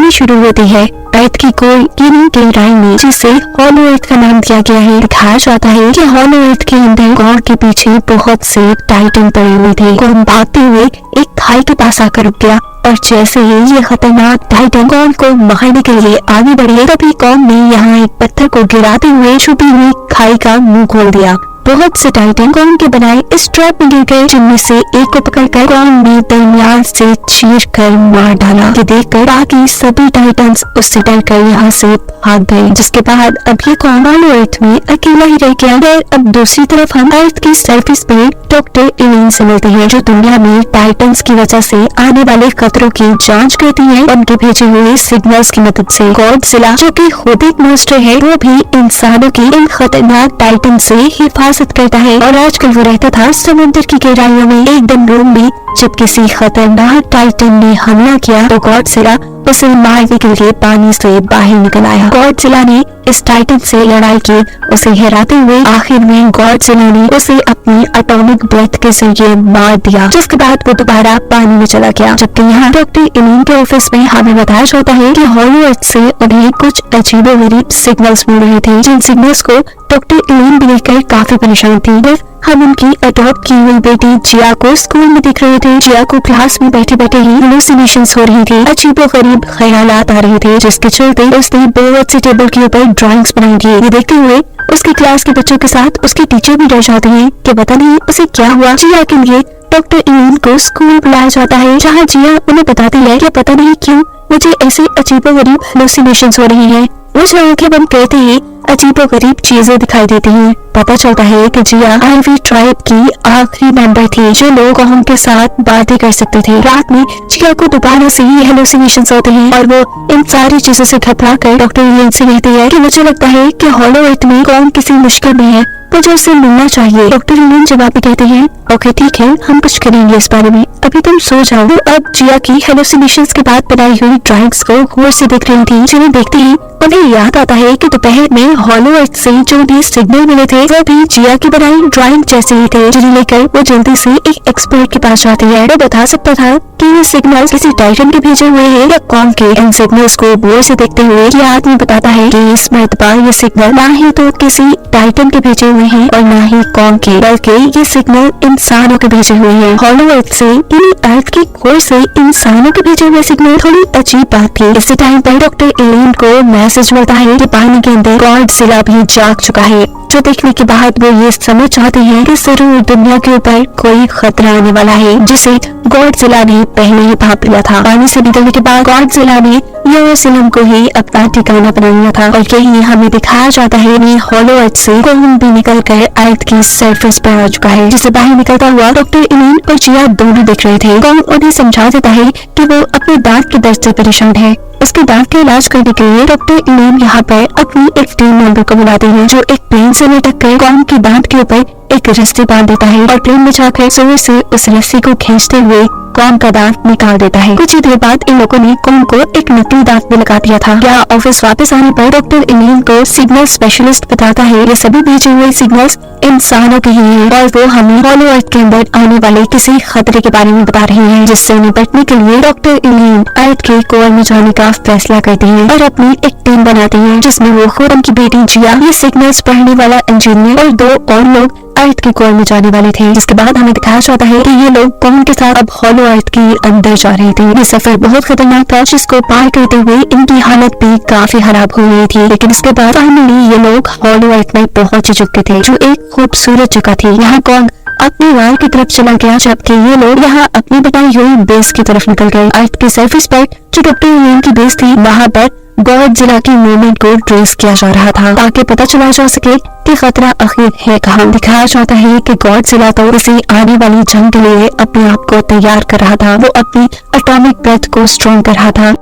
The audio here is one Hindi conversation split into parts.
कहानी शुरू होती है अर्थ की कोई गिनी गहराई में, जिसे हॉलो अर्थ का नाम दिया गया है। दिखाया जाता है कि हॉलो अर्थ के अंदर गॉड के पीछे बहुत से टाइटन पड़े हुए थे। गॉड भागते हुए एक खाई के पास आकर रुक गया और जैसे ही ये खतरनाक टाइटन गॉड को मारने के लिए आगे बढ़े, तभी गॉड ने यहाँ एक पत्थर को गिराते हुए छुपी हुई खाई का मुंह खोल दिया। बहुत से टाइटन गॉड के बनाए इस ट्रैप में गिर गए, जिनमें से एक को पकड़कर गॉड ने दरमियान से चीर कर मार डाला। ये देखकर बाकी सभी टाइटन्स उससे डरकर यहाँ से भाग गए, जिसके बाद अब ये गॉड हॉलो अर्थ में अकेला ही रह गया। अब दूसरी तरफ हम अर्थ की सरफेस पे डॉक्टर इलीन से मिलते हैं, जो दुनिया में टाइटन्स की वजह से आने वाले खतरों की जांच करती है उनके भेजे हुए सिग्नल्स की मदद से। गॉडजिला, जो कि खुद एक मॉन्स्टर है, वो भी इंसानों की इन खतरनाक टाइटन से हिफाजत करता है। और आजकल वो रहता था समुद्र की गहराइयों में एक दिन रूम में। जब किसी खतरनाक टाइटन ने हमला किया तो गॉडजिला उसे मारने के लिए पानी से बाहर निकल आया। गॉडजिला ने इस टाइटन से लड़ाई की, उसे हराते हुए आखिर में गॉडजिला ने उसे अपनी एटॉमिक ब्रेथ के जरिए मार दिया, जिसके बाद वो दोबारा पानी में चला गया। जबकि यहाँ डॉक्टर इलीन के ऑफिस में हमें बताया जाता है कि हॉलो अर्थ से उन्हें कुछ अजीबोगरीब सिग्नल्स मिल रहे थे, जिन सिग्नल्स को डॉक्टर इलीन भी देखकर काफी परेशान थी। हम उनकी अडॉप्ट की हुई बेटी जिया को स्कूल में देख रहे थे। जिया को क्लास में बैठे बैठे ही हेलुसिनेशंस हो रही थी, अजीबोगरीब ख्यालात आ रहे थे, जिसके चलते उसने बहुत से टेबल के ऊपर ड्राइंग्स बनाई थी। ये देखते हुए उसके क्लास के बच्चों के साथ उसके टीचर भी डर जाते हैं कि पता नहीं उसे क्या हुआ। जिया के लिए डॉक्टर इलीन को स्कूल बुलाया जाता है, जहाँ जिया उन्हें बताती है कि पता नहीं क्यों मुझे ऐसे अजीबोगरीब हेलुसिनेशंस हो रही हैं। मुझे आंखें बंद करते ही अजीबोगरीब चीजें दिखाई देती हैं। पता चलता है कि जिया आइवी ट्राइब की आखिरी मेंबर थी, जो लोग उनके साथ बातें कर सकते थे। रात में जिया को दोबारा से ही हेलुसिनेशंस होते हैं और वो इन सारी चीजों से घबरा कर डॉक्टर इलीन से कहती है कि मुझे लगता है कि हॉलो अर्थ में कौन किसी मुश्किल में है, मुझे उससे मिलना चाहिए। डॉक्टर इलीन जवाब भी कहते हैं, ओके ठीक है, हम कुछ करेंगे इस बारे में, अभी तुम सो जाओ। तो अब जिया की हेलुसिनेशंस के बाद बनाई हुई ड्राइंग्स को गौर से देख रही थी, जिन्हें देखते ही उन्हें याद आता है कि दोपहर में हॉलो अर्थ से जो भी सिग्नल मिले थे वो भी जिया की बनाई ड्राइंग जैसे ही थे, जिन्हें लेकर वो जल्दी से एक एक्सपर्ट के पास जाती है। वो बता सकता था कि ये सिग्नल किसी टाइटन के भेजे हुए हैं या कौन के। इन सिग्नल्स को गौर से देखते हुए ये आदमी बताता है कि इस मर्तबा ये सिग्नल ना ही तो किसी टाइटन के भेजे हुए हैं और ना ही कौन के, बल्कि ये सिग्नल इंसानों के भेजे हुए हैं। हॉलो अर्थ से यानी अर्थ की कोर से इंसानों के भेजे हुए सिग्नल थोड़ी अजीब बात थी। इसी टाइम पर डॉक्टर इलीन को मैसेज मिलता है कि पानी के अंदर गॉडजिला भी जाग चुका है, जो देखने के बाद वो ये समझ चाहते हैं कि जरूर दुनिया के ऊपर कोई खतरा आने वाला है, जिसे गॉडजिला ने पहले ही भांप लिया था। पानी से निकलने के बाद गॉडजिला ने यरूशलेम को ही अपना ठिकाना बना लिया था और यही हमें दिखाया जाता है कि हॉलो अर्थ से कौन भी निकल कर अर्थ की सरफेस पर आ चुका है, जिसे बाहर निकलता हुआ डॉक्टर इलीन और जिया दोनों दिख रहे थे। कौन उन्हें समझा देता है कि वो अपने दांत के दर्द से परेशान है। उसके दांत का इलाज करने के लिए डॉक्टर इलीन यहाँ पर अपनी एक टीम मेंबर को बुलाते हैं, जो एक प्लेन से लटक कर कौन के दांत के ऊपर एक रस्सी बांध देता है और प्लेन में जाकर जोर से उस रस्सी को खींचते हुए कौन का दांत निकाल देता है। कुछ ही देर बाद इन लोगों ने कौन को एक नकली दांत भी लगा दिया था। क्या ऑफिस वापस आने पर डॉक्टर इलीन को सिग्नल स्पेशलिस्ट बताता है ये सभी भेजे हुए सिग्नल्स इंसानों के ही हैं और वो हमें हॉलो अर्थ के अंदर आने वाले किसी खतरे के बारे में बता रहे हैं, जिससे निपटने के लिए डॉक्टर इलीन अर्थ के कोर में जाने का फैसला करते हैं और अपनी एक टीम बनाते हैं, जिसमें वो खुद उनकी बेटी जिया, ये सिग्नल्स पढ़ने वाला इंजीनियर और दो और लोग अर्थ के कोर में जाने वाले थे। जिसके बाद हमें दिखाया जाता है कि ये लोग कौन के साथ अब हॉलो अर्थ के अंदर जा रहे थे। ये सफर बहुत खतरनाक था, जिसको पार करते हुए इनकी हालत भी काफी खराब हो रही थी, लेकिन इसके बाद फाइनली ये लोग हॉलो अर्थ में पहुंच चुके थे, जो एक खूबसूरत जगह थी। यहाँ कौन अपने वार की तरफ चला गया, जबकि ये लोग यहाँ अपनी बनाई हुई बेस की तरफ निकल गए। अर्थ के सरफेस पर जो डॉक्टर इलीन की बेस थी, वहाँ पर गॉडजिला की मूवमेंट को ट्रेस किया जा रहा था, ताकि पता चला जा सके कि खतरा आखिर है कहाँ। दिखाया जाता है कि गॉडजिला तो किसी आने वाली जंग के लिए अपने आप को तैयार कर रहा था। वो अपनी एटॉमिक ब्रेथ को स्ट्रॉन्ग कर रहा था।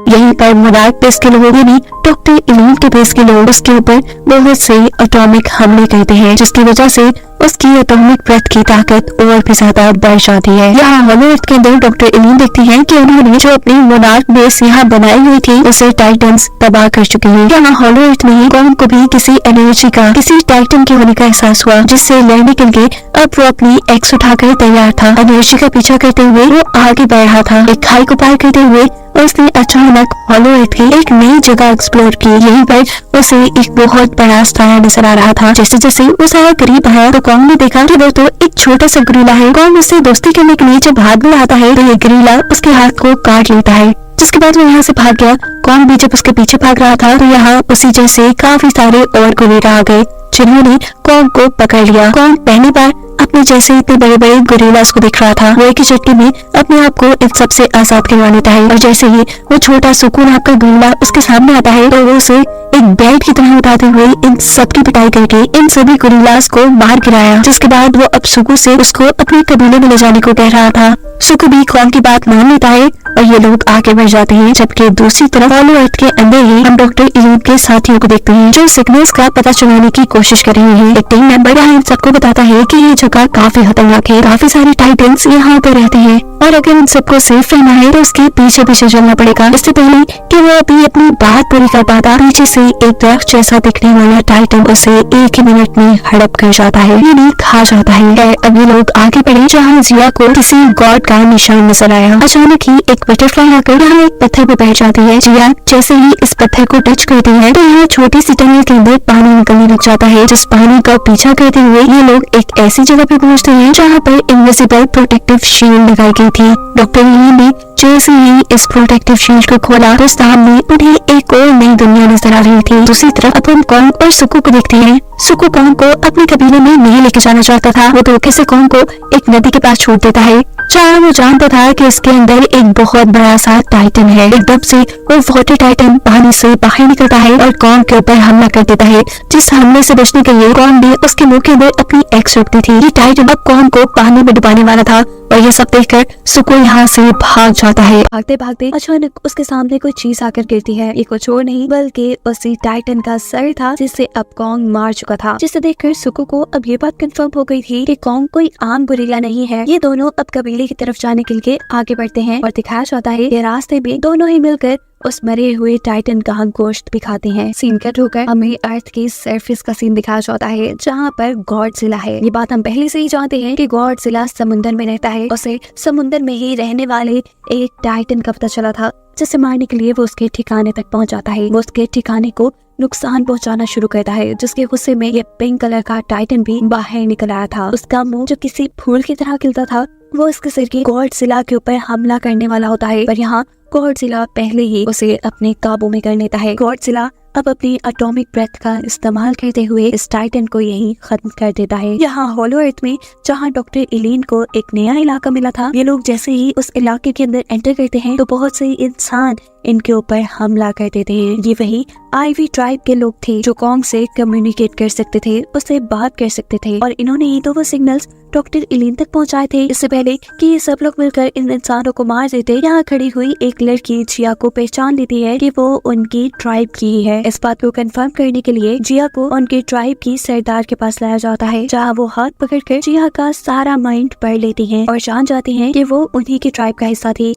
यहीं पर मुराद बेस के लोगों ने डॉक्टर इलीन के बेस के लोग उसके ऊपर बहुत से एटॉमिक हमले करते हैं, जिसकी वजह से उसकी एटॉमिक ब्रेथ की ताकत और भी ज्यादा बढ़ जाती है। यहाँ हॉलो अर्थ के अंदर डॉक्टर इलीन देखती हैं कि उन्होंने जो अपनी मोनार्क बेस यहाँ बनाई हुई थी उसे टाइटन्स तबाह कर चुके हैं। यहाँ हॉलो अर्थ में कौन को भी किसी एनर्जी का, किसी टाइटन के होने का एहसास हुआ, जिससे लड़ने के लिए अब वो अपनी एक्स उठाकर तैयार था। एनर्जी का पीछा करते हुए वो आगे बढ़ रहा था। एक खाई को पार करते हुए उसने अचानक हॉलो अर्थ की एक नई जगह एक्सप्लोर की। यहीं पर उसे एक बहुत बड़ा साया नजर आ रहा था। जैसे जैसे वो साया करीब आया तो कॉन्ग ने देखा कि वो तो एक छोटा सा गोरिल्ला है। कॉन्ग उससे दोस्ती करने के लिए जब भागने आता है तो ये गोरिल्ला उसके हाथ को काट लेता है, जिसके बाद वो यहाँ से भाग गया। कॉन्ग भी जब उसके पीछे भाग रहा था तो यहाँ उसी जैसे काफी सारे और गोरिल्ला आ गए जिन्होंने कॉन्ग को पकड़ लिया। कॉन्ग पहली बार अपने जैसे इतने बड़े बड़े गोरिल्लास को दिख रहा था। वो एक ही चट्टी में अपने आप को इन सबसे आजाद करवा लेता है और जैसे ही वो छोटा सुकून आपका गोरिल्ला उसके सामने आता है तो वो उसे एक बेल्ट की तरह उठाते हुए इन सबकी पिटाई करके इन सभी गोरिल्लास को मार गिराया, जिसके बाद वो अब सुकू से उसको अपने कबीले में ले जाने को कह रहा था। सुकू भी कॉन्ग की बात मान लेता है और ये लोग आगे बढ़ जाते हैं। जबकि दूसरी तरफ हॉलो अर्थ के अंदर ही हम डॉक्टर इलीन के साथियों को देखते हैं जो सिग्नल्स का पता चलाने की कोशिश कर रहे हैं। एक टीम मेंबर यहाँ इन सबको बताता है कि ये जगह काफी खतरनाक है, काफी सारे टाइटन्स यहाँ पर रहते हैं और अगर इन सबको सेफ रहना है तो उसके पीछे पीछे चलना पड़ेगा। इससे पहले कि वो अभी अपनी बात पूरी कर पाता, पीछे से एक दरख्त जैसा दिखने वाला टाइटन उसे एक ही मिनट में हड़प कर जाता है, यानी खा जाता है। अब ये लोग आगे बढ़े जहाँ जिया को किसी गॉड का निशान नजर आया। अचानक ही एक बटरफ्लाई आकर यहाँ एक पत्थर पे बैठ जाती है। जिया जैसे ही इस पत्थर को टच करती है तो यहाँ छोटी सी टनल के अंदर पानी निकलने लग जाता है, जिस पानी का पीछा करते हुए ये लोग एक ऐसी जगह पे पहुँचते हैं जहाँ पर इनविजिबल प्रोटेक्टिव शील्ड लगाई गई थी। डॉक्टर ली ने जैसे ही इस प्रोटेक्टिव शील्ड को खोला तो सामने उन्हें एक और नई दुनिया नजर आ रही थी। दूसरी तरफ अपन कॉन्ग और सुकू को देखते हैं। सुकू कॉन्ग को अपने कबीले में नहीं लेके जाना चाहता था। वो धोखे से कॉन्ग को एक नदी के पास छोड़ देता है जहाँ वो जानता था कि इसके अंदर एक बहुत बड़ा सा टाइटन है। एकदम से वो वाटर टाइटन पानी से बाहर निकलता है और कॉन्ग के ऊपर हमला कर देता है, जिस हमले से बचने के लिए कॉन्ग ने उसके मुंह के अंदर अपनी एक्स रख दी थी। ये टाइटन अब कॉन्ग को पानी में डुबाने वाला था और ये सब देखकर सुकू यहाँ से भाग जाता है। भागते भागते अचानक उसके सामने कोई चीज आकर गिरती है। ये कुछ और नहीं बल्कि उसी टाइटन का सर था जिसे अब कॉन्ग मार चुका था, जिसे देखकर सुकू को अब ये बात कंफर्म हो गई थी कि कॉन्ग कोई आम गोरिल्ला नहीं है। ये दोनों अब कबीले की तरफ जाने के लिए आगे बढ़ते हैं और दिखाया जाता है कि रास्ते में दोनों ही मिलकर उस मरे हुए टाइटन का गोश्त भी खाते हैं। सीन कट होकर हमें अर्थ की सरफेस का सीन दिखाया जाता है जहाँ पर गॉडजिला है। ये बात हम पहले से ही जानते हैं कि गॉडजिला समुद्र में रहता है। उसे समुद्र में ही रहने वाले एक टाइटन का पता चला था, जिसे मारने के लिए वो उसके ठिकाने तक पहुँच जाता है। वो उसके ठिकाने को नुकसान पहुंचाना शुरू करता है, जिसके गुस्से में ये पिंक कलर का टाइटन भी बाहर निकल आया था। उसका मुंह जो किसी फूल की तरह खिलता था वो उसके सिर की गॉडजिला के ऊपर हमला करने वाला होता है, पर यहाँ गॉडजिला पहले ही उसे अपने काबू में कर लेता है। गॉडजिला अब अपनी एटॉमिक ब्रेथ का इस्तेमाल करते हुए इस टाइटन को यहीं खत्म कर देता है। यहाँ हॉलो अर्थ में जहाँ डॉक्टर इलीन को एक नया इलाका मिला था, ये लोग जैसे ही उस इलाके के अंदर एंटर करते हैं तो बहुत से इंसान इनके ऊपर हमला कर देते हैं। ये वही आईवी ट्राइब के लोग थे जो कॉन्ग से कम्युनिकेट कर सकते थे, उससे बात कर सकते थे और इन्होंने ही तो वो सिग्नल्स डॉक्टर इलीन तक पहुंचाए थे इससे पहले कि ये सब लोग मिलकर इन इंसानों को मार देते। यहाँ खड़ी हुई एक लड़की जिया को पहचान लेती है कि वो उनकी ट्राइब की है। इस बात को कंफर्म करने के लिए जिया को उनके ट्राइब की सरदार के पास लाया जाता है, जहाँ वो हाथ पकड़कर जिया का सारा माइंड पढ़ लेती हैं और जान जाती हैं कि वो उन्हीं की ट्राइब का हिस्सा थी।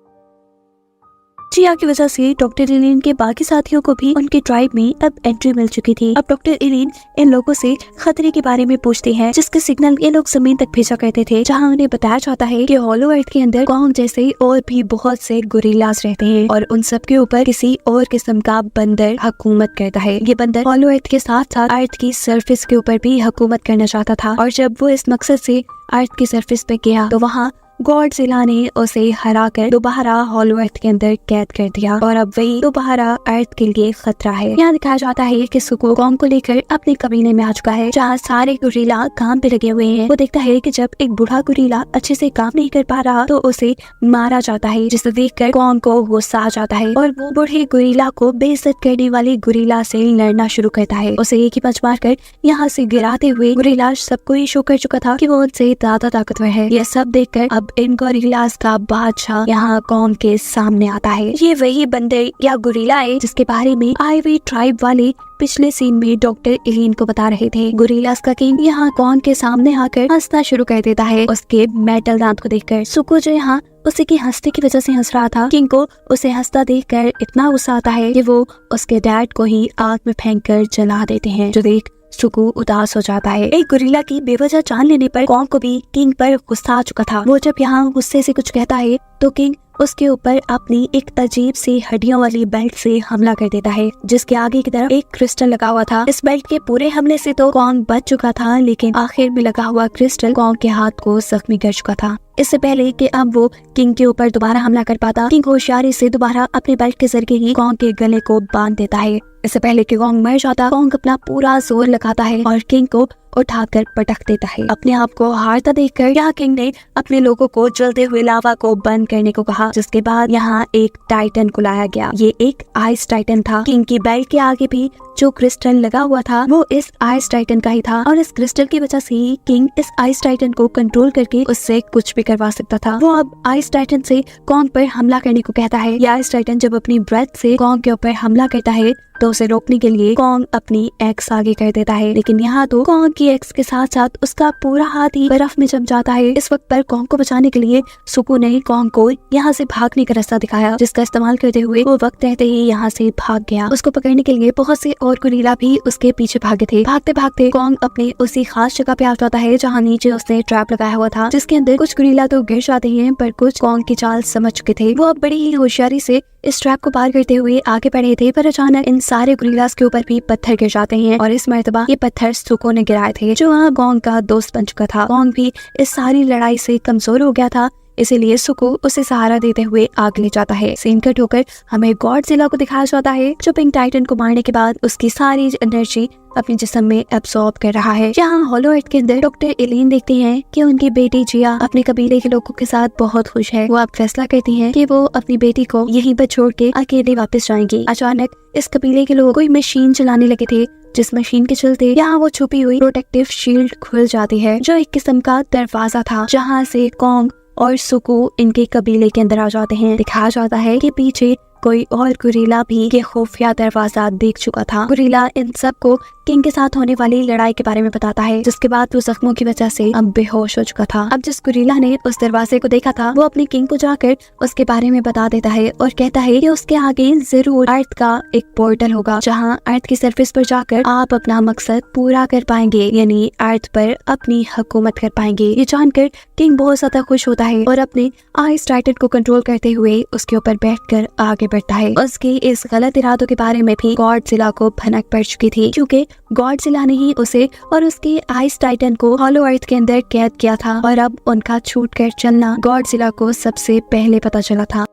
जिया की वजह से डॉक्टर इलीन के बाकी साथियों को भी उनके ट्राइब में अब एंट्री मिल चुकी थी। अब डॉक्टर इलीन इन लोगों से खतरे के बारे में पूछते हैं, जिसके सिग्नल ये लोग जमीन तक भेजा करते थे, जहां उन्हें बताया जाता है कि हॉलो अर्थ के अंदर कॉन्ग जैसे और भी बहुत से गोरिल्लास रहते हैं और उन सब के ऊपर किसी और किस्म का बंदर हुकूमत करता है। ये बंदर हॉलो अर्थ के साथ साथ अर्थ की सरफेस के ऊपर भी हुकूमत करना चाहता था और जब वो इस मकसद से अर्थ की सरफेस पे गया तो वहाँ गॉडजिला ने उसे हराकर दोबारा हॉलो अर्थ के अंदर कैद कर दिया और अब वही दोबारा अर्थ के लिए खतरा है। यहाँ दिखाया जाता है कि सुकू कॉन्ग को लेकर अपने कबीले में आ चुका है, जहाँ सारे गोरिल्ला काम पे लगे हुए हैं। वो देखता है कि जब एक बूढ़ा गोरिल्ला अच्छे से काम नहीं कर पा रहा तो उसे मारा जाता है, जिसे देखकर कॉन्ग को गुस्सा आ जाता है और वो बूढ़े गोरिल्ला को बेइज्जत करने वाले गोरिल्ला से लड़ना शुरू करता है। उसे एक ही पंच मारकर यहाँ से गिराते हुए गोरिल्ला सबको ही शो कर चुका था कि वो उनसे ज्यादा ताकतवर है। यह सब देखकर अब इन गोरिल्लास का बादशाह यहाँ कॉन्ग के सामने आता है। ये वही बंदर या गोरिल्ला है जिसके बारे में आईवी ट्राइब वाले पिछले सीन में डॉक्टर इलीन को बता रहे थे। गोरिल्लास का किंग यहाँ कॉन्ग के सामने आकर हंसना शुरू कर देता है उसके मेटल दांत को देखकर। सुकू जो यहाँ उसी की हंसने की वजह से हंस रहा था, किंग को उसे हंसता देखकर इतना गुस्सा आता है कि वो उसके डैड को ही आग में फेंककर जला देते हैं, जो देख सुकू उदास हो जाता है। एक गोरिल्ला की बेवजह जान लेने पर कॉन्ग को भी किंग पर गुस्सा आ चुका था। वो जब यहाँ गुस्से से कुछ कहता है तो किंग उसके ऊपर अपनी एक अजीब सी हड्डियों वाली बेल्ट से हमला कर देता है, जिसके आगे की तरफ एक क्रिस्टल लगा हुआ था। इस बेल्ट के पूरे हमले से तो कॉन्ग बच चुका था, लेकिन आखिर में लगा हुआ क्रिस्टल कॉन्ग के हाथ को जख्मी कर चुका था। इससे पहले कि अब वो किंग के ऊपर दोबारा हमला कर पाता, किंग होशियारी से दोबारा अपने बेल्ट के जरिए ही कॉन्ग के गले को बांध देता है। इससे पहले कि कॉन्ग मर जाता, कॉन्ग अपना पूरा जोर लगाता है और किंग को उठाकर पटक देता है। अपने आप को हारता देखकर यहाँ किंग ने अपने लोगों को जलते हुए लावा को बंद करने को कहा, जिसके बाद यहाँ एक टाइटन को लाया गया। ये एक आइस टाइटन था। किंग की बेल्ट के आगे भी जो क्रिस्टल लगा हुआ था वो इस आइस टाइटन का ही था, और इस क्रिस्टल की वजह से ही किंग इस आइस टाइटन को कंट्रोल करके उससे कुछ भी करवा सकता था। वो अब आइस टाइटन से कॉन्ग पर हमला करने को कहता है। ये आइस टाइटन जब अपनी ब्रेथ से कॉन्ग के ऊपर हमला करता है तो उसे रोकने के लिए कॉन्ग अपनी एक्स आगे कर देता है, लेकिन यहाँ तो कॉन्ग की एक्स के साथ साथ उसका पूरा हाथ ही बर्फ में जम जाता है। इस वक्त पर कॉन्ग को बचाने के लिए सुकू ने कॉन्ग को यहाँ से भागने का रास्ता दिखाया, जिसका इस्तेमाल करते हुए वो वक्त रहते ही यहाँ से भाग गया। उसको पकड़ने के लिए बहुत से और गोरिल्ला भी उसके पीछे भागे थे। भागते भागते कॉन्ग अपने उसी खास जगह पे आ जाता है जहाँ नीचे उसने ट्रैप लगाया हुआ था, जिसके अंदर कुछ गोरिल्ला तो गिर जाते हैं, पर कुछ कॉन्ग की चाल समझ चुके थे। वो अब बड़ी ही होशियारी से इस ट्रैप को पार करते हुए आगे बढ़े थे, पर अचानक इन सारे गोरिल्लास के ऊपर भी पत्थर गिर जाते हैं, और इस मर्तबा ये पत्थर सुको ने गिराए थे, जो वहाँ कॉन्ग का दोस्त बन चुका था। कॉन्ग भी इस सारी लड़ाई से कमजोर हो गया था, इसीलिए सुको उसे सहारा देते हुए आगे ले जाता है। सीन कट होकर हमें गॉडजिला को दिखाया जाता है, जो पिंक टाइटन को मारने के बाद उसकी सारी एनर्जी अपने जिस्म में एब्सॉर्ब कर रहा है। यहाँ हॉलो अर्थ के अंदर डॉक्टर एलिन देखते हैं कि उनकी बेटी जिया अपने कबीले के लोगों के साथ बहुत खुश है। वो अब फैसला करती हैं कि वो अपनी बेटी को यहीं पर छोड़ के अकेले वापस जाएंगी। अचानक इस कबीले के लोग कोई मशीन चलाने लगे थे, जिस मशीन के चलते यहाँ वो छुपी हुई प्रोटेक्टिव शील्ड खुल जाती है, जो एक किस्म का दरवाजा था, जहाँ से कॉन्ग और सुकू इनके कबीले के अंदर आ जाते हैं। दिखाया जाता है कि पीछे कोई और गोरिल्ला भी ये खुफिया दरवाजा देख चुका था। गोरिल्ला इन सबको किंग के साथ होने वाली लड़ाई के बारे में बताता है, जिसके बाद वो जख्मों की वजह से अब बेहोश हो चुका था। अब जिस गोरिल्ला ने उस दरवाजे को देखा था, वो अपने किंग को जाकर उसके बारे में बता देता है और कहता है कि उसके आगे जरूर अर्थ का एक पोर्टल होगा, जहाँ अर्थ की सरफेस पर जाकर आप अपना मकसद पूरा कर पाएंगे, यानी अर्थ पर अपनी हुकूमत कर पाएंगे। ये जानकर किंग बहुत ज्यादा खुश होता है और अपने आइस टाइटन को कंट्रोल करते हुए उसके ऊपर बैठकर आगे बढ़ता है। उसके इस गलत इरादों के बारे में भी गॉडजिला को भनक पड़ चुकी थी, क्योंकि गॉडजिला ने ही उसे और उसके आइस टाइटन को हॉलो अर्थ के अंदर कैद किया था, और अब उनका छूटकर चलना गॉडजिला को सबसे पहले पता चला था।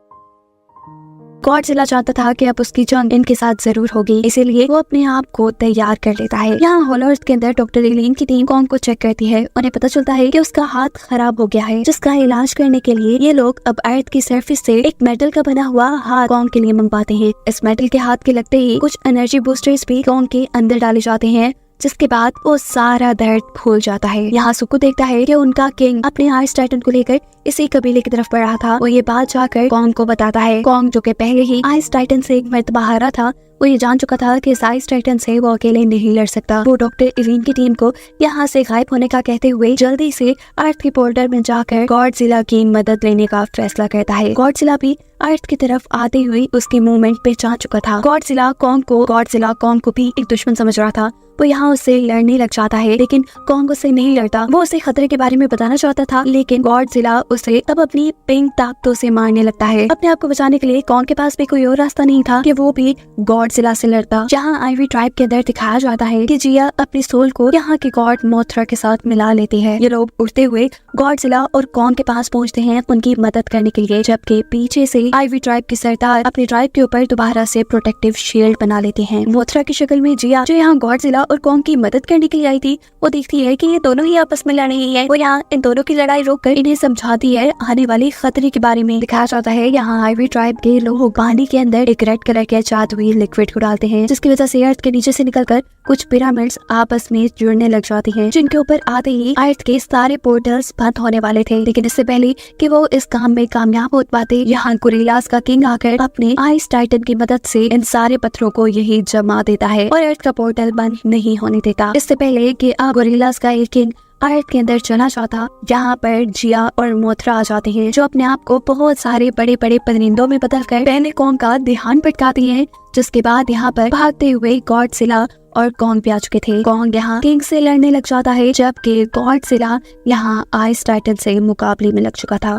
गॉडजिला चाहता था कि अब उसकी जंग इनके साथ जरूर होगी, इसीलिए वो अपने आप को तैयार कर लेता है। यहाँ हॉलो अर्थ के अंदर डॉक्टर एलिन की टीम कॉन्ग को चेक करती है। उन्हें पता चलता है कि उसका हाथ खराब हो गया है, जिसका इलाज करने के लिए ये लोग अब अर्थ की सरफेस से एक मेटल का बना हुआ हाथ कॉन्ग के लिए मंगवाते हैं। इस मेटल के हाथ के लगते ही कुछ एनर्जी बूस्टर्स भी कॉन्ग के अंदर डाले जाते हैं, जिसके बाद वो सारा दर्द भूल जाता है। यहाँ सुकू देखता है कि उनका किंग अपने आइस टाइटन को लेकर इसी कबीले की तरफ बढ़ रहा था। वो ये बात जाकर कॉन्ग को बताता है। कॉन्ग, जो कि पहले ही आइस टाइटन से एक मर्तबा हारा था, वो ये जान चुका था कि इस आइस टाइटन से वो अकेले नहीं लड़ सकता। वो डॉक्टर एलिन की टीम को यहाँ से गायब होने का कहते हुए जल्दी से अर्थ के पोर्टल में जाकर गॉडजिला की मदद लेने का फैसला करता है। गॉडजिला भी अर्थ की तरफ आते हुए उसकी मूवमेंट पहचान चुका था। गॉडजिला कॉन्ग को भी एक दुश्मन समझ रहा था। वो यहाँ उससे लड़ने लग जाता है, लेकिन कॉन्ग उससे नहीं लड़ता। वो उसे खतरे के बारे में बताना चाहता था, लेकिन गॉडजिला उसे अब अपनी पिंक ताकतों से मारने लगता है। अपने आप को बचाने के लिए कॉन्ग के पास भी कोई और रास्ता नहीं था कि वो भी गॉडजिला से लड़ता। जहाँ आइवी ट्राइब के अंदर दिखाया जाता है कि जिया अपनी सोल को यहाँ के गॉड मोथरा के साथ मिला लेती है। ये लोग उड़ते हुए गॉडजिला और कॉन्ग के पास पहुँचते हैं उनकी मदद करने के लिए, जबकि पीछे से आइवी ट्राइब के सरदार अपने ट्राइब के ऊपर दोबारा से प्रोटेक्टिव शील्ड बना लेते हैं। मोथरा की शक्ल में जिया, जो यहाँ गॉडजिला और कॉन्ग की मदद करने के लिए आई थी, वो देखती है कि ये दोनों ही आपस में लड़ रही है। वो यहाँ इन दोनों की लड़ाई रोककर इन्हें समझाती है आने वाले खतरे के बारे में। दिखाया जाता है यहाँ आइवी ट्राइब के लोग पानी के अंदर एक रेड कलर के जादुई लिक्विड को डालते हैं, जिसकी वजह से अर्थ के नीचे से निकलकर कुछ पिरामिड्स आपस में जुड़ने लग जाती हैं, जिनके ऊपर आते ही अर्थ के सारे पोर्टल्स बंद होने वाले थे। लेकिन इससे पहले कि वो इस काम में कामयाब हो पाते, यहाँ गोरिल्लास का किंग आकर अपने आइस टाइटन की मदद से इन सारे पत्थरों को यही जमा देता है और अर्थ का पोर्टल बंद नहीं होने देता। इससे पहले कि गोरिल्लास का एक किंग अर्थ के अंदर चला जाता, जहाँ पर जिया और मोथरा आ जाते हैं, जो अपने आप को बहुत सारे बड़े बड़े परिंदों में बदलकर पहले कॉन्ग का ध्यान भटकाती हैं, जिसके बाद यहाँ पर भागते हुए गॉडजिला और कॉन्ग भी आ चुके थे। कॉन्ग यहाँ किंग से लड़ने लग जाता है, जबकि गॉडजिला यहाँ आइस टाइटन से मुकाबले में लग चुका था।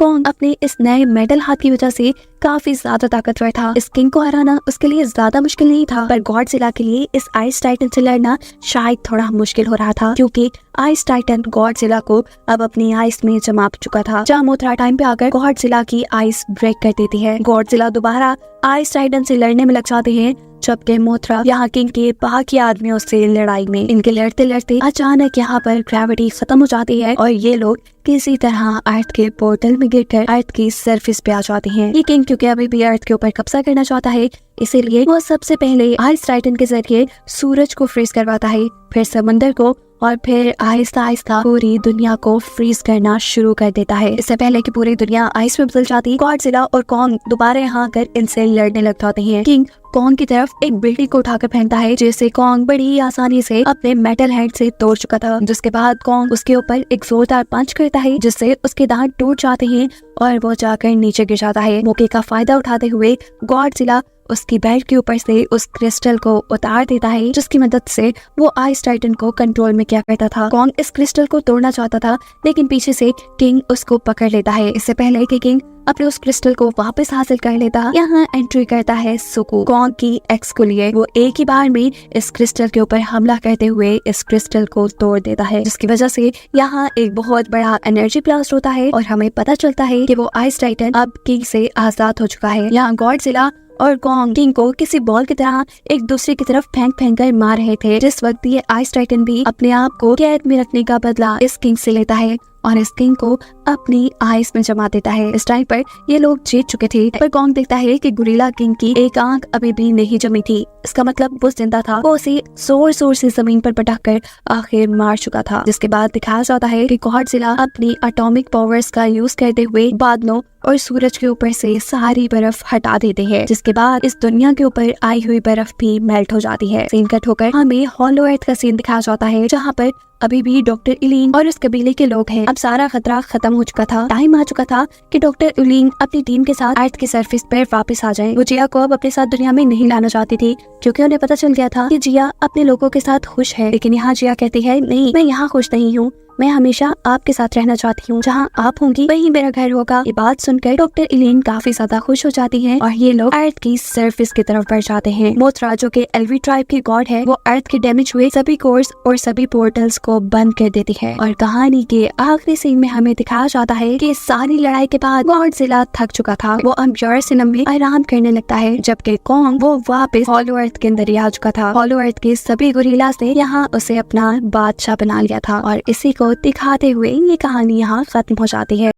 कॉन्ग अपने इस नए मेटल हाथ की वजह से काफी ज्यादा ताकतवर था। इस किंग को हराना उसके लिए ज्यादा मुश्किल नहीं था, पर गॉडजिला के लिए इस आइस टाइटन से लड़ना शायद थोड़ा मुश्किल हो रहा था, क्योंकि आइस टाइटन गॉडजिला को अब अपनी आइस में जमा चुका था। जहाँ मोथरा टाइम पे आकर गॉडजिला की आइस ब्रेक कर देती है। गॉडजिला दोबारा आइस टाइटन से लड़ने में लग जाते हैं, जबकि मोथरा यहाँ किंग के बाकी आदमियों से लड़ाई में। इनके लड़ते लड़ते अचानक यहाँ पर ग्रेविटी खत्म हो जाती है और ये लोग किसी तरह अर्थ के पोर्टल में गिरकर अर्थ की सरफेस पे आ जाते हैं। ये किंग क्योंकि अभी भी अर्थ के ऊपर कब्जा करना चाहता है, इसीलिए वो सबसे पहले आइस टाइटन के जरिए सूरज को फ्रीज करवाता है, फिर समंदर को, और फिर आहिस्ता आहिस्ता पूरी दुनिया को फ्रीज करना शुरू कर देता है। इससे पहले कि पूरी दुनिया आइस में बदल जाती, गॉडजिला और कॉन्ग दोबारा यहाँ आकर इनसे लड़ने लग जाते हैं। किंग कॉन्ग की तरफ एक बिल्डिंग को उठाकर फेंकता है, जिसे कॉन्ग बड़ी ही आसानी से अपने मेटल हैंड से तोड़ चुका था। जिसके बाद कॉन्ग उसके ऊपर एक जोरदार पंच करता है, जिससे उसके दांत टूट जाते हैं और वो जाकर नीचे गिर जाता है। मौके का फायदा उठाते हुए गॉडजिला उसकी बेल्ट के ऊपर से उस क्रिस्टल को उतार देता है, जिसकी मदद से वो आइस टाइटन को कंट्रोल में किया करता था। कॉन्ग इस क्रिस्टल को तोड़ना चाहता था, लेकिन पीछे से किंग उसको पकड़ लेता है। इससे पहले कि किंग अपने उस क्रिस्टल को वापस हासिल कर लेता, यहाँ एंट्री करता है सुकू, कॉन्ग की एक्स को लिए। वो एक ही बार में इस क्रिस्टल के ऊपर हमला करते हुए इस क्रिस्टल को तोड़ देता है, जिसकी वजह से यहाँ एक बहुत बड़ा एनर्जी ब्लास्ट होता है और हमें पता चलता है कि वो आइस टाइटन अब किंग से आजाद हो चुका है। यहाँ गॉडजिला और कॉन्ग किंग को किसी बॉल की तरह एक दूसरे की तरफ फेंक कर मार रहे थे। जिस वक्त ये आइस टाइटन भी अपने आप को कैद में रखने का बदला इस किंग से लेता है और इस किंग को अपनी आइस में जमा देता है। इस टाइम पर ये लोग जीत चुके थे, पर कॉन्ग देखता है कि गोरिल्ला किंग की एक आंख अभी भी नहीं जमी थी। इसका मतलब वो जिंदा था। वो उसे जोर जोर से जमीन पर पटक कर आखिर मार चुका था। जिसके बाद दिखाया जाता है कि गॉडजिला अपनी एटॉमिक पावर्स का यूज करते हुए बादलों और सूरज के ऊपर से सारी बर्फ हटा देते हैं, जिसके बाद इस दुनिया के ऊपर आई हुई बर्फ भी मेल्ट हो जाती है। सीन कट होकर हमें हॉलो अर्थ का सीन दिखाया जाता है, जहाँ पर अभी भी डॉक्टर इलिंग और उस कबीले के लोग हैं। अब सारा खतरा खत्म हो चुका था। टाइम आ चुका था कि डॉक्टर इलिंग अपनी टीम के साथ अर्थ के सरफेस पर वापस आ जाएं। वो जिया को अब अपने साथ दुनिया में नहीं लाना चाहती थी, क्योंकि उन्हें पता चल गया था कि जिया अपने लोगों के साथ खुश है। लेकिन यहाँ जिया कहती है, नहीं, मैं यहाँ खुश नहीं हूँ, मैं हमेशा आपके साथ रहना चाहती हूँ। जहाँ आप होंगी वही मेरा घर होगा। ये बात सुनकर डॉक्टर इलिन काफी ज्यादा खुश हो जाती है और ये लोग अर्थ की सरफेस की तरफ बढ़ जाते हैं। मोथरा जो कि एल्वी ट्राइब की गॉड है, वो अर्थ के डैमेज हुए सभी कोर्स और सभी पोर्टल्स को बंद कर देती है। और कहानी के आखिरी सीन में हमें दिखाया जाता है कि सारी लड़ाई के बाद गॉडजिला थक चुका था। वो अब जेरुसलेम में आराम करने लगता है, जबकि कॉन्ग वो वापस हॉलो अर्थ के अंदर ही आ चुका था। हॉलो अर्थ के सभी गोरिल्लास ने यहाँ उसे अपना बादशाह बना लिया था और इसी को दिखाते हुए ये कहानी यहाँ खत्म हो जाती है।